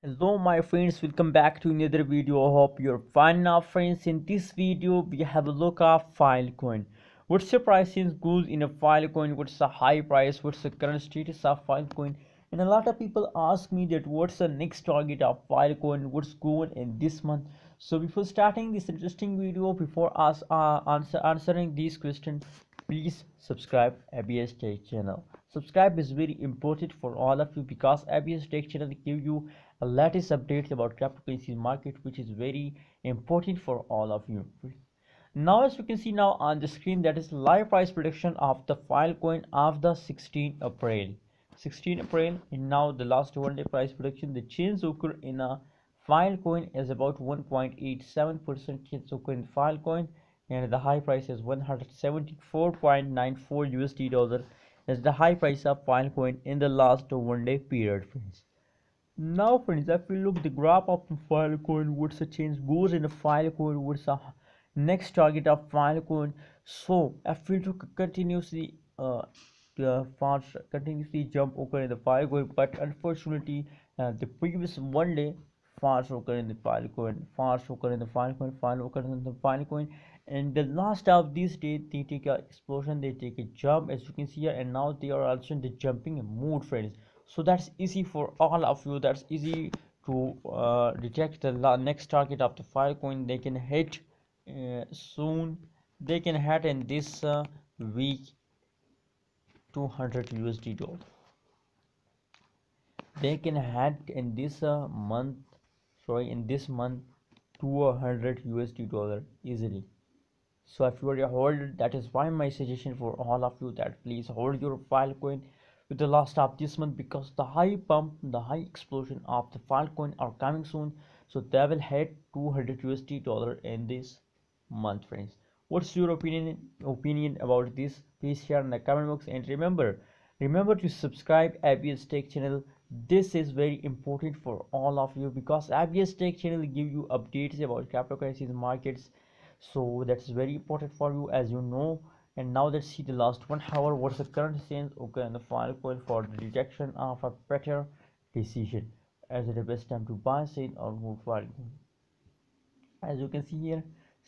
Hello my friends, welcome back to another video. I hope you're fine now friends. In this video we have a look at Filecoin. What's the pricing goes in a Filecoin? What's the high price? What's the current status of Filecoin? And a lot of people ask me that what's the next target of Filecoin? What's going in this month? So before starting this interesting video, before us answering these questions, please subscribe ABS Tech channel. Subscribe is very important for all of you because ABS Tech channel give you a latest updates about cryptocurrency market, which is very important for all of you. Now as you can see now on the screen, that is live price prediction of the Filecoin of the 16 April. 16 April, and now the last one day price prediction, the change occur in a Filecoin is about 1.87% change occur in Filecoin, and the high price is 174.94 USD dollar as the high price of Filecoin in the last one day period, friends. Now friends, if we look the graph of the Filecoin, what's the change goes in the Filecoin, what's the next target of Filecoin. So if we look continuously fast continuously jump occur in the Filecoin, but unfortunately the previous one day fast occur in the Filecoin, fast occur in the Filecoin, fast occur in the Filecoin, and the last of this day they take a explosion, they take a jump as you can see here, and now they are also in the jumping mode, friends. So that's easy for all of you, that's easy to detect the next target of the Filecoin. They can hit soon, they can hit in this week 200 USD dollar, they can hit in this month, sorry, in this month 200 USD dollar easily. So if you are a holder, that is why my suggestion for all of you that please hold your Filecoin with the last of this month, because the high pump, the high explosion of the Filecoin are coming soon. So they will hit 200 USD dollar in this month, friends. What's your opinion about this? Please share in the comment box, and remember to subscribe ABS Tech channel. This is very important for all of you because ABS Tech channel give you updates about cryptocurrencies markets, so that's very important for you, as you know. And now let's see the last 1 hour, what's the current change okay in the Filecoin for the detection of a better decision. As it the best time to buy, sell or move Filecoin. As you can see here,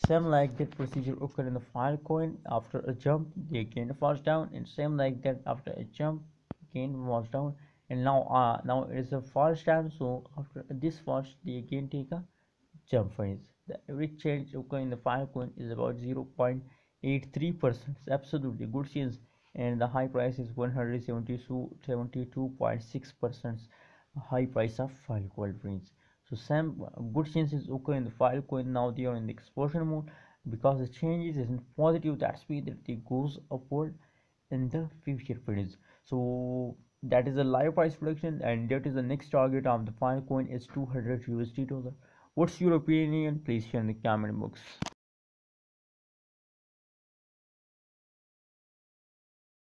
same like that procedure occurred in the Filecoin. After a jump they again falls down, and same like that after a jump again falls down, and now it is a false time. So after this falls they again take a jump, friends. The average change occurring in the Filecoin is about 0.83%. Absolutely good change, and the high price is 172.6% high price of Filecoin, friends. So some good changes occur in the Filecoin. Now they are in the explosion mode because the changes is in positive. That's mean that it goes upward in the future, friends. So that is a live price prediction, and that is the next target of the Filecoin is 200 USD dollar. What's your opinion? Please share in the comment box.